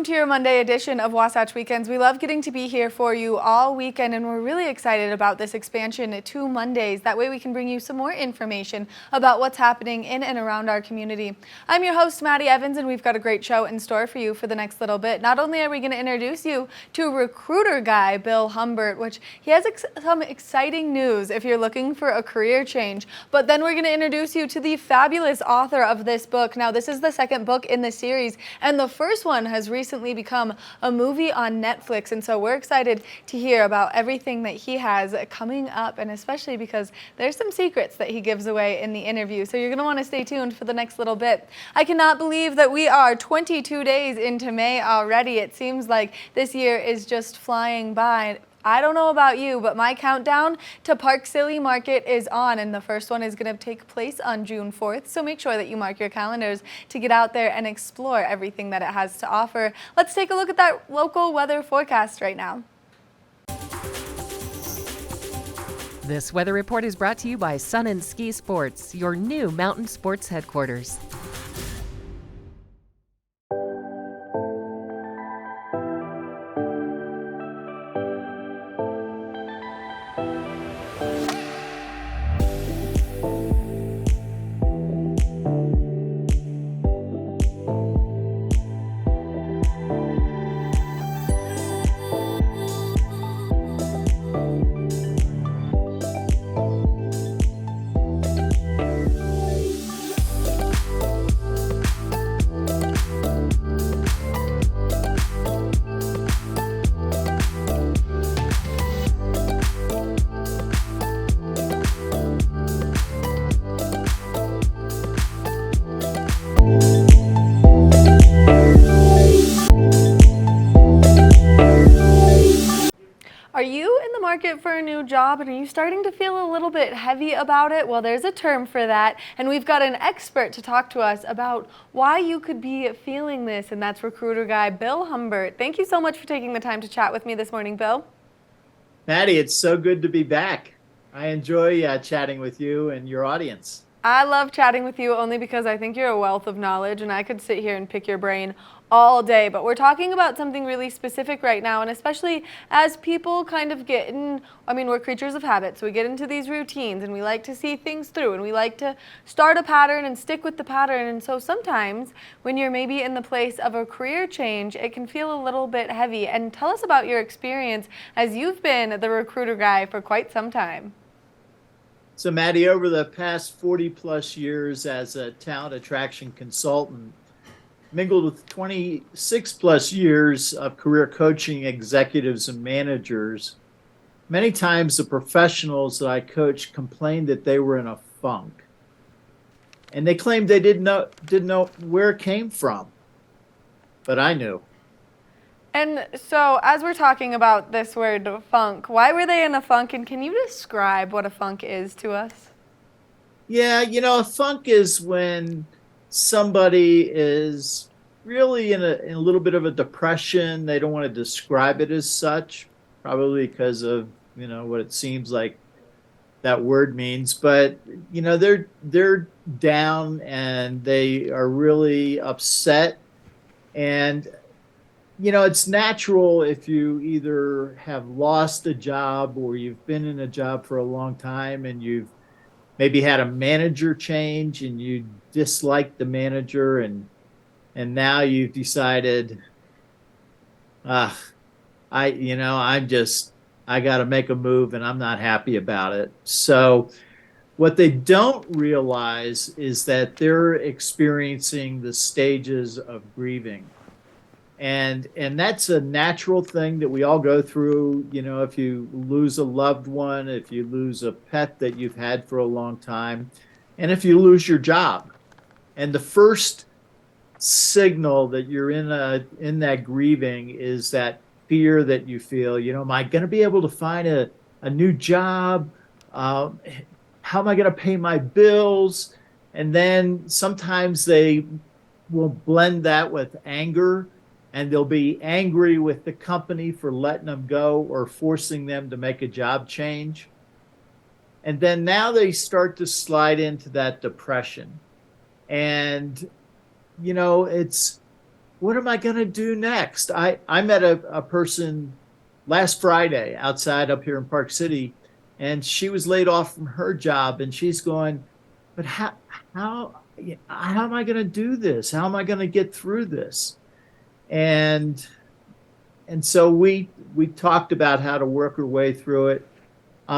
welcome to your Monday edition of Wasatch Weekends. We love getting to be here for you all weekend, and we're really excited about this expansion to Mondays. That way we can bring you some more information about what's happening in and around our community. I'm your host, Maddie Evans, and we've got a great show in store for you for the next little bit. Not only are we going to introduce you to recruiter guy Bill Humbert, which he has some exciting news if you're looking for a career change, but then we're going to introduce you to the fabulous author of this book. Now, this is the second book in the series, and the first one has recently become a movie on Netflix, and so we're excited to hear about everything that he has coming up, and especially because there's some secrets that he gives away in the interview, so you're going to want to stay tuned for the next little bit. I cannot believe that we are 22 days into May already. It seems like this year is just flying by. I don't know about you, but my countdown to Park Silly Market is on, and the first one is going to take place on June 4th, so make sure that you mark your calendars to get out there and explore everything that it has to offer. Let's take a look at that local weather forecast right now. This weather report is brought to you by Sun and Ski Sports, your new mountain sports headquarters. Are you in the market for a new job, and are you starting to feel a little bit heavy about it? Well, there's a term for that, and we've got an expert to talk to us about why you could be feeling this, and that's recruiter guy Bill Humbert. Thank you so much for taking the time to chat with me this morning, Bill. Maddie, it's so good to be back. I enjoy chatting with you and your audience. I love chatting with you only because I think you're a wealth of knowledge, and I could sit here and pick your brain all day, but we're talking about something really specific right now, and especially as people kind of get in, we're creatures of habit, so we get into these routines, and we like to see things through, and we like to start a pattern and stick with the pattern, and so sometimes when you're maybe in the place of a career change, it can feel a little bit heavy. And tell us about your experience, as you've been the recruiter guy for quite some time. So Maddie, over the past 40 plus years as a talent attraction consultant, mingled with 26 plus years of career coaching executives and managers, many times the professionals that I coached complained that they were in a funk. And they claimed they didn't know where it came from. But I knew. And so as we're talking about this word funk, why were they in a funk, and can you describe what a funk is to us? Yeah, a funk is when somebody is really in a little bit of a depression. They don't want to describe it as such, probably because of, what it seems like that word means. But, they're down and they are really upset. And it's natural if you either have lost a job or you've been in a job for a long time and you've maybe had a manager change and you dislike the manager, and now you've decided, I got to make a move and I'm not happy about it. So what they don't realize is that they're experiencing the stages of grieving. And that's a natural thing that we all go through. If you lose a loved one, if you lose a pet that you've had for a long time, and if you lose your job. And the first signal that you're in that grieving is that fear that you feel. Am I going to be able to find a new job? How am I going to pay my bills? And then sometimes they will blend that with anger. And they'll be angry with the company for letting them go or forcing them to make a job change. And then now they start to slide into that depression. And, it's what am I going to do next? I met a person last Friday outside up here in Park City, and she was laid off from her job, and she's going, but how how am I going to do this? How am I going to get through this? And so we talked about how to work our way through it.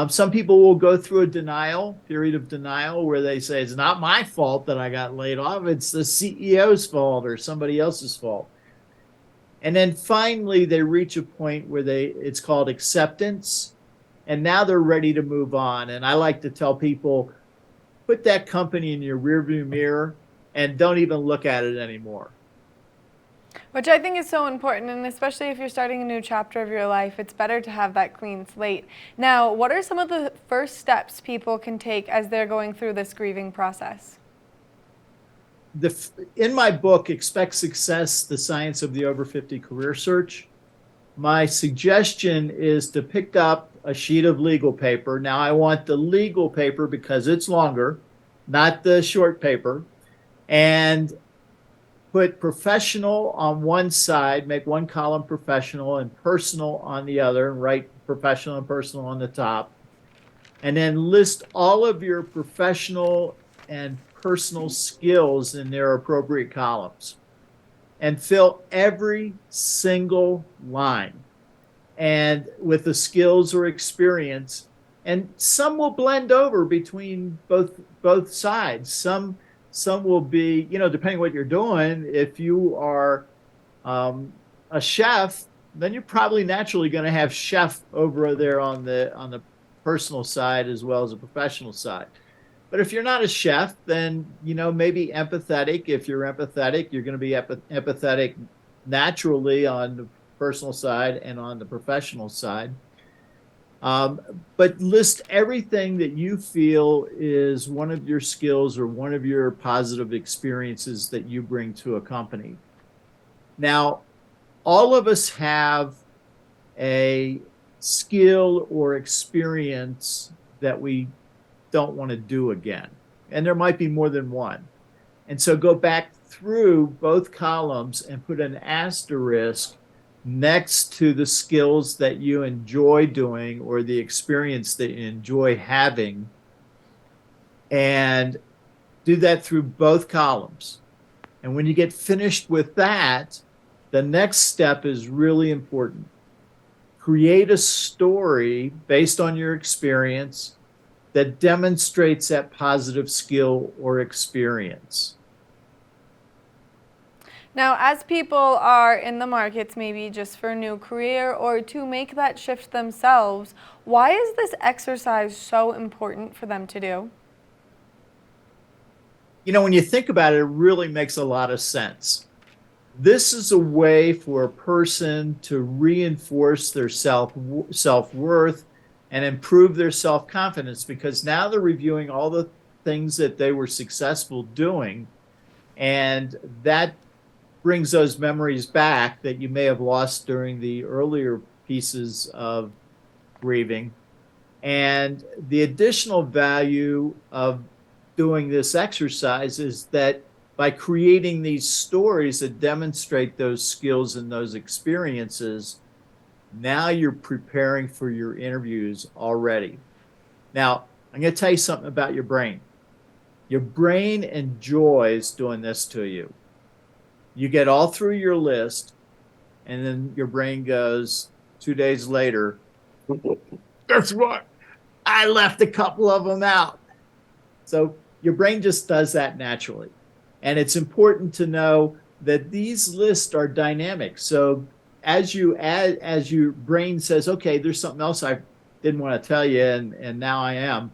Some people will go through a period of denial, where they say, it's not my fault that I got laid off. It's the CEO's fault or somebody else's fault. And then finally they reach a point where it's called acceptance. And now they're ready to move on. And I like to tell people, put that company in your rearview mirror and don't even look at it anymore. Which I think is so important, and especially if you're starting a new chapter of your life, it's better to have that clean slate. Now, what are some of the first steps people can take as they're going through this grieving process? In my book, Expect Success, The Science of the Over 50 Career Search, my suggestion is to pick up a sheet of legal paper. Now, I want the legal paper because it's longer, not the short paper, and put professional on one side, make one column professional and personal on the other, and write professional and personal on the top. And then list all of your professional and personal skills in their appropriate columns. And fill every single line and with the skills or experience. And some will blend over between both sides. Some will be, depending what you're doing. If you are a chef, then you're probably naturally going to have chef over there on the personal side as well as the professional side. But if you're not a chef, then maybe empathetic. If you're empathetic, you're going to be empathetic naturally on the personal side and on the professional side. But list everything that you feel is one of your skills or one of your positive experiences that you bring to a company. Now, all of us have a skill or experience that we don't want to do again. And there might be more than one. And so go back through both columns and put an asterisk next to the skills that you enjoy doing or the experience that you enjoy having, and do that through both columns. And when you get finished with that, the next step is really important. Create a story based on your experience that demonstrates that positive skill or experience. Now, as people are in the markets, maybe just for a new career or to make that shift themselves, why is this exercise so important for them to do? When you think about it, it really makes a lot of sense. This is a way for a person to reinforce their self-worth and improve their self-confidence, because now they're reviewing all the things that they were successful doing, and that brings those memories back that you may have lost during the earlier pieces of grieving. And the additional value of doing this exercise is that by creating these stories that demonstrate those skills and those experiences, now you're preparing for your interviews already. Now, I'm going to tell you something about your brain. Your brain enjoys doing this to you. You get all through your list, and then your brain goes 2 days later, guess what? I left a couple of them out. So your brain just does that naturally. And it's important to know that these lists are dynamic. So as your brain says, okay, there's something else I didn't want to tell you, and now I am,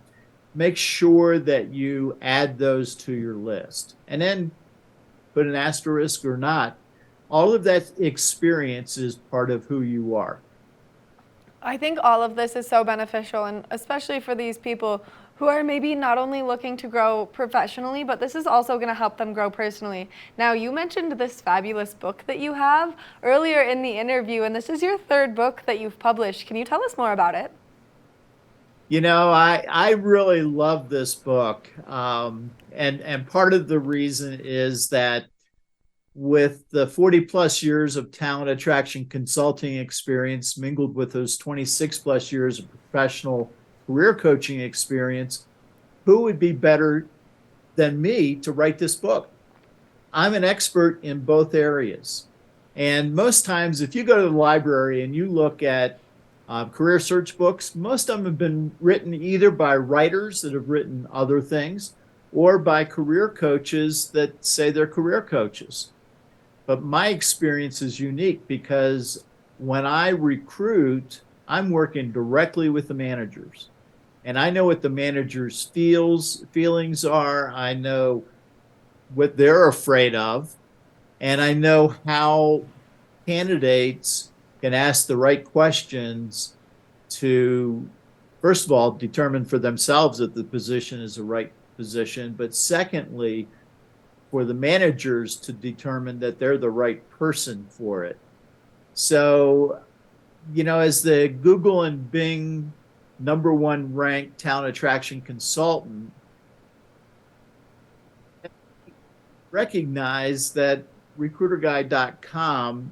make sure that you add those to your list. And then put an asterisk or not, all of that experience is part of who you are. I think all of this is so beneficial, and especially for these people who are maybe not only looking to grow professionally, but this is also going to help them grow personally. Now, you mentioned this fabulous book that you have earlier in the interview, and this is your third book that you've published. Can you tell us more about it? I really love this book. And part of the reason is that with the 40 plus years of talent attraction consulting experience mingled with those 26 plus years of professional career coaching experience, who would be better than me to write this book? I'm an expert in both areas. And most times, if you go to the library and you look at career search books, most of them have been written either by writers that have written other things or by career coaches that say they're career coaches. But my experience is unique because when I recruit, I'm working directly with the managers. And I know what the managers' feelings are. I know what they're afraid of. And I know how candidates can ask the right questions to, first of all, determine for themselves that the position is the right position. But secondly, for the managers to determine that they're the right person for it. So, as the Google and Bing #1 ranked talent attraction consultant, recognize that RecruiterGuy.com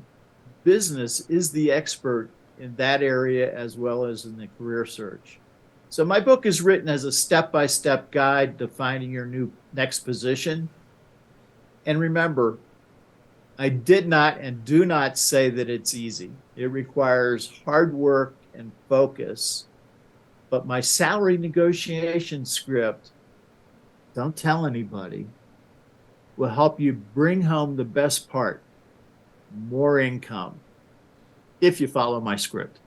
business is the expert in that area as well as in the career search. So my book is written as a step-by-step guide to finding your next position. And remember, I did not and do not say that it's easy. It requires hard work and focus. But my salary negotiation script, don't tell anybody, will help you bring home the best part, more income, if you follow my script.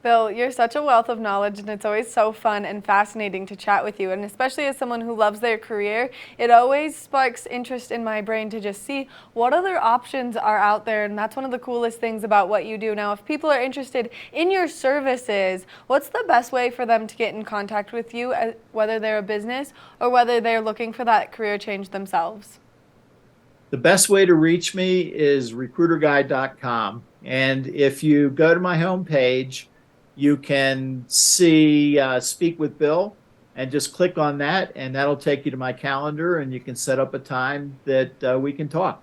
Bill, you're such a wealth of knowledge, and it's always so fun and fascinating to chat with you. And especially as someone who loves their career, it always sparks interest in my brain to just see what other options are out there. And that's one of the coolest things about what you do. Now, if people are interested in your services, what's the best way for them to get in contact with you, whether they're a business or whether they're looking for that career change themselves? The best way to reach me is RecruiterGuy.com. And if you go to my homepage, you can see Speak with Bill and just click on that, and that'll take you to my calendar, and you can set up a time that we can talk.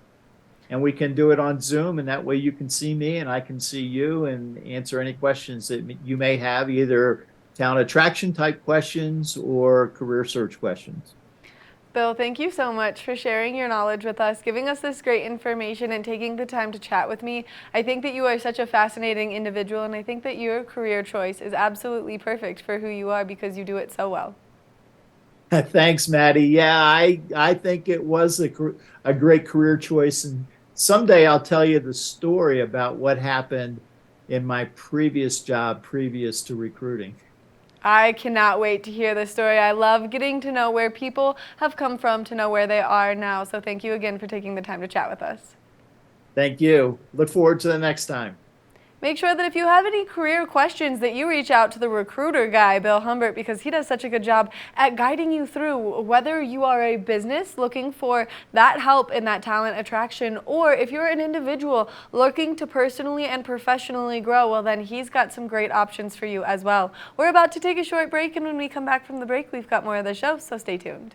And we can do it on Zoom, and that way you can see me and I can see you and answer any questions that you may have, either talent attraction type questions or career search questions. Bill, thank you so much for sharing your knowledge with us, giving us this great information, and taking the time to chat with me. I think that you are such a fascinating individual, and I think that your career choice is absolutely perfect for who you are because you do it so well. Thanks, Maddie. Yeah, I think it was a great career choice. And someday I'll tell you the story about what happened in my previous job, previous to recruiting. I cannot wait to hear the story. I love getting to know where people have come from to know where they are now. So thank you again for taking the time to chat with us. Thank you. Look forward to the next time. Make sure that if you have any career questions that you reach out to the recruiter guy, Bill Humbert, because he does such a good job at guiding you through whether you are a business looking for that help in that talent attraction, or if you're an individual looking to personally and professionally grow, well then he's got some great options for you as well. We're about to take a short break, and when we come back from the break, we've got more of the show, so stay tuned.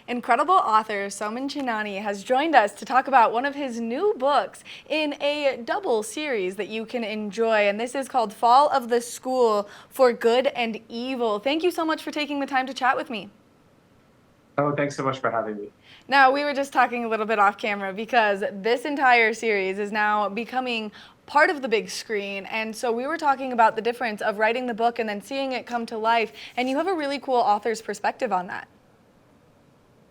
Incredible author Soman Chinani has joined us to talk about one of his new books in a double series that you can enjoy, and this is called Fall of the School for Good and Evil. Thank you so much for taking the time to chat with me. Oh, thanks so much for having me. Now, we were just talking a little bit off camera because this entire series is now becoming part of the big screen, and so we were talking about the difference of writing the book and then seeing it come to life, and you have a really cool author's perspective on that.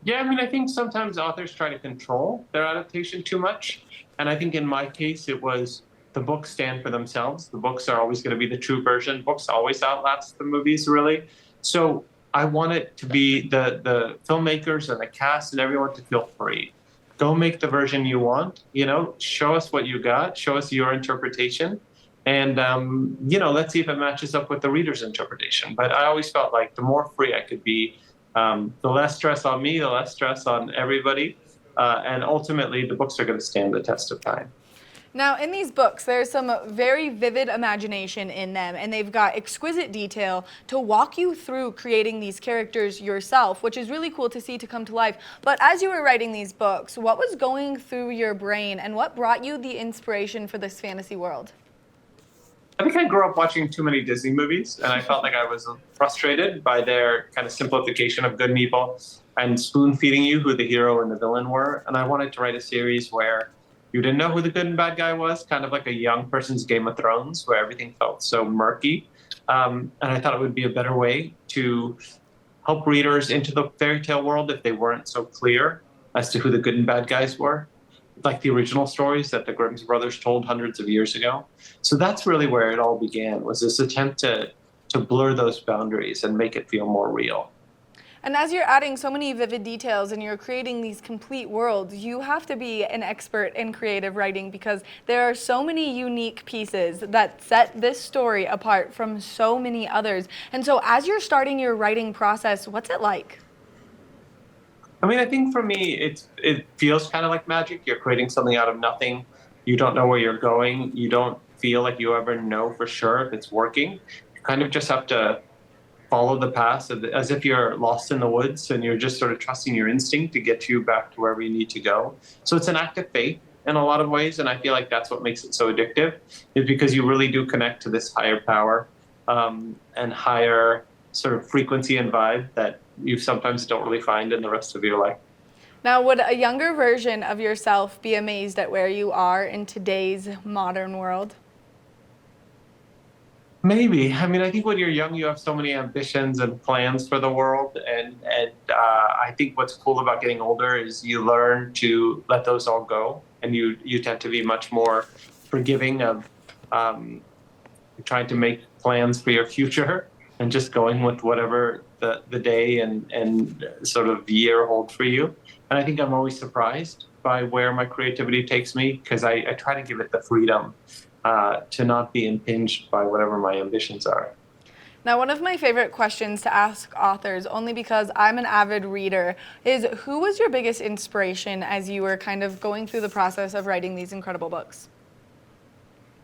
Yeah, I mean, I think sometimes authors try to control their adaptation too much. And I think in my case, it was the books stand for themselves. The books are always going to be the true version. Books always outlast the movies, really. So I want it to be the filmmakers and the cast and everyone to feel free. Go make the version you want, show us what you got, show us your interpretation. And, let's see if it matches up with the reader's interpretation. But I always felt like the more free I could be, the less stress on me, the less stress on everybody. And ultimately, the books are going to stand the test of time. Now, in these books, there's some very vivid imagination in them, and they've got exquisite detail to walk you through creating these characters yourself, which is really cool to see to come to life. But as you were writing these books, what was going through your brain, and what brought you the inspiration for this fantasy world? I think I grew up watching too many Disney movies, and I felt like I was frustrated by their kind of simplification of good and evil and spoon feeding you who the hero and the villain were. And I wanted to write a series where you didn't know who the good and bad guy was, kind of like a young person's Game of Thrones, where everything felt so murky. And I thought it would be a better way to help readers into the fairy tale world if they weren't so clear as to who the good and bad guys were, like the original stories that the Grimm's brothers told hundreds of years ago. So that's really where it all began, was this attempt to blur those boundaries and make it feel more real. And as you're adding so many vivid details and you're creating these complete worlds, you have to be an expert in creative writing because there are so many unique pieces that set this story apart from so many others. And so as you're starting your writing process, what's it like? I mean, I think for me, it feels kind of like magic. You're creating something out of nothing. You don't know where you're going. You don't feel like you ever know for sure if it's working. You kind of just have to follow the path as if you're lost in the woods and you're just sort of trusting your instinct to get you back to wherever you need to go. So it's an act of faith in a lot of ways. And I feel like that's what makes it so addictive, is because you really do connect to this higher power and higher sort of frequency and vibe that you sometimes don't really find in the rest of your life. Now, would a younger version of yourself be amazed at where you are in today's modern world? Maybe. I mean, I think when you're young, you have so many ambitions and plans for the world. And I think what's cool about getting older is you learn to let those all go. And you tend to be much more forgiving of trying to make plans for your future and just going with whatever the day and sort of year hold for you. And I think I'm always surprised by where my creativity takes me, because I try to give it the freedom to not be impinged by whatever my ambitions are. Now, one of my favorite questions to ask authors, only because I'm an avid reader, is who was your biggest inspiration as you were kind of going through the process of writing these incredible books?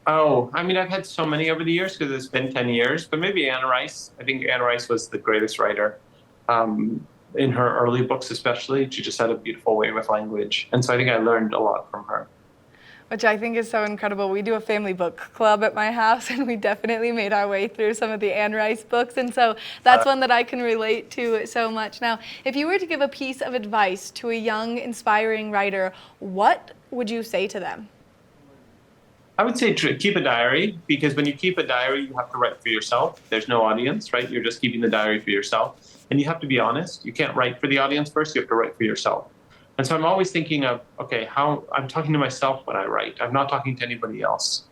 Oh, I mean, I've had so many over the years because it's been 10 years, but maybe Anne Rice. I think Anne Rice was the greatest writer. In her early books especially, she just had a beautiful way with language. And so I think I learned a lot from her. Which I think is so incredible. We do a family book club at my house, and we definitely made our way through some of the Anne Rice books, and so that's one that I can relate to so much. Now, if you were to give a piece of advice to a young, inspiring writer, what would you say to them? I would say keep a diary, because when you keep a diary, you have to write for yourself. There's no audience, right? You're just keeping the diary for yourself, and you have to be honest. You can't write for the audience first. You have to write for yourself. And so I'm always thinking of, okay, how I'm talking to myself when I write. I'm not talking to anybody else.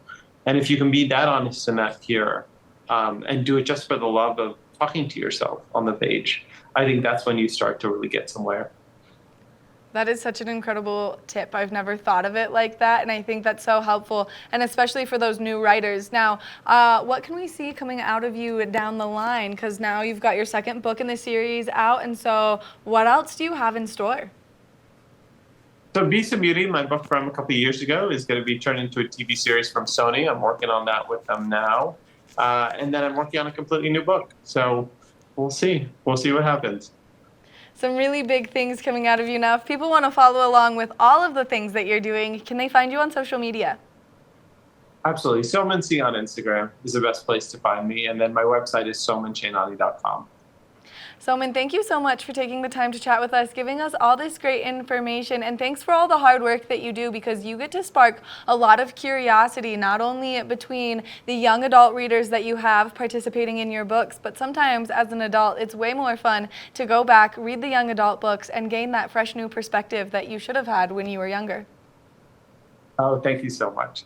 And if you can be that honest and that pure, and do it just for the love of talking to yourself on the page, I think that's when you start to really get somewhere. That is such an incredible tip. I've never thought of it like that, and I think that's so helpful, and especially for those new writers. Now, what can we see coming out of you down the line? Because now you've got your second book in the series out, and so what else do you have in store? So Beast of Beauty, my book from a couple of years ago, is going to be turned into a TV series from Sony. I'm working on that with them now. And then I'm working on a completely new book. So we'll see. We'll see what happens. Some really big things coming out of you now. If people want to follow along with all of the things that you're doing, can they find you on social media? Absolutely. Soman C on Instagram is the best place to find me. And then my website is somanchainani.com. Soman, thank you so much for taking the time to chat with us, giving us all this great information, and thanks for all the hard work that you do, because you get to spark a lot of curiosity, not only between the young adult readers that you have participating in your books, but sometimes as an adult, it's way more fun to go back, read the young adult books, and gain that fresh new perspective that you should have had when you were younger. Oh, thank you so much.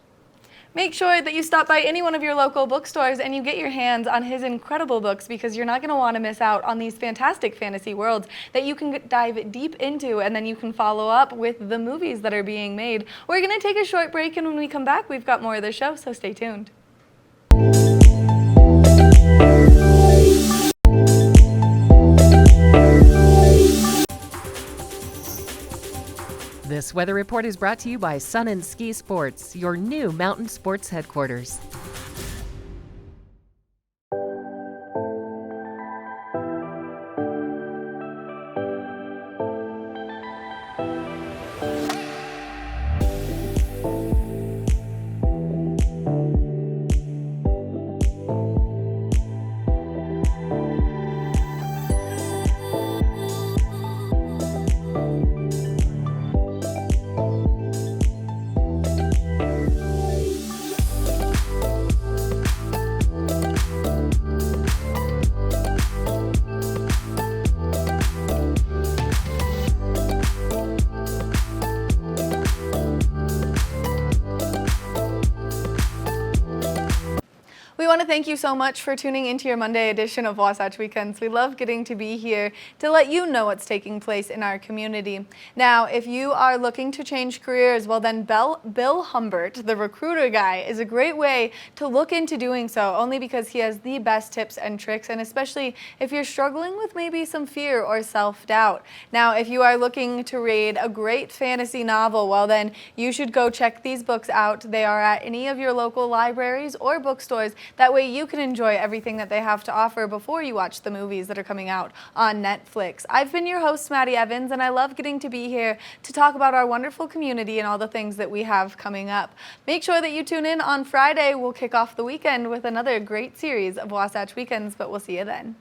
Make sure that you stop by any one of your local bookstores and you get your hands on his incredible books, because you're not going to want to miss out on these fantastic fantasy worlds that you can dive deep into, and then you can follow up with the movies that are being made. We're going to take a short break, and when we come back, we've got more of the show, so stay tuned. This weather report is brought to you by Sun and Ski Sports, your new mountain sports headquarters. We want to thank you so much for tuning into your Monday edition of Wasatch Weekends. We love getting to be here to let you know what's taking place in our community. Now, if you are looking to change careers, well then Bill Humbert, the recruiter guy, is a great way to look into doing so, only because he has the best tips and tricks, and especially if you're struggling with maybe some fear or self-doubt. Now, if you are looking to read a great fantasy novel, well then you should go check these books out. They are at any of your local libraries or bookstores. That way you can enjoy everything that they have to offer before you watch the movies that are coming out on Netflix. I've been your host, Maddie Evans, and I love getting to be here to talk about our wonderful community and all the things that we have coming up. Make sure that you tune in on Friday. We'll kick off the weekend with another great series of Wasatch Weekends, but we'll see you then.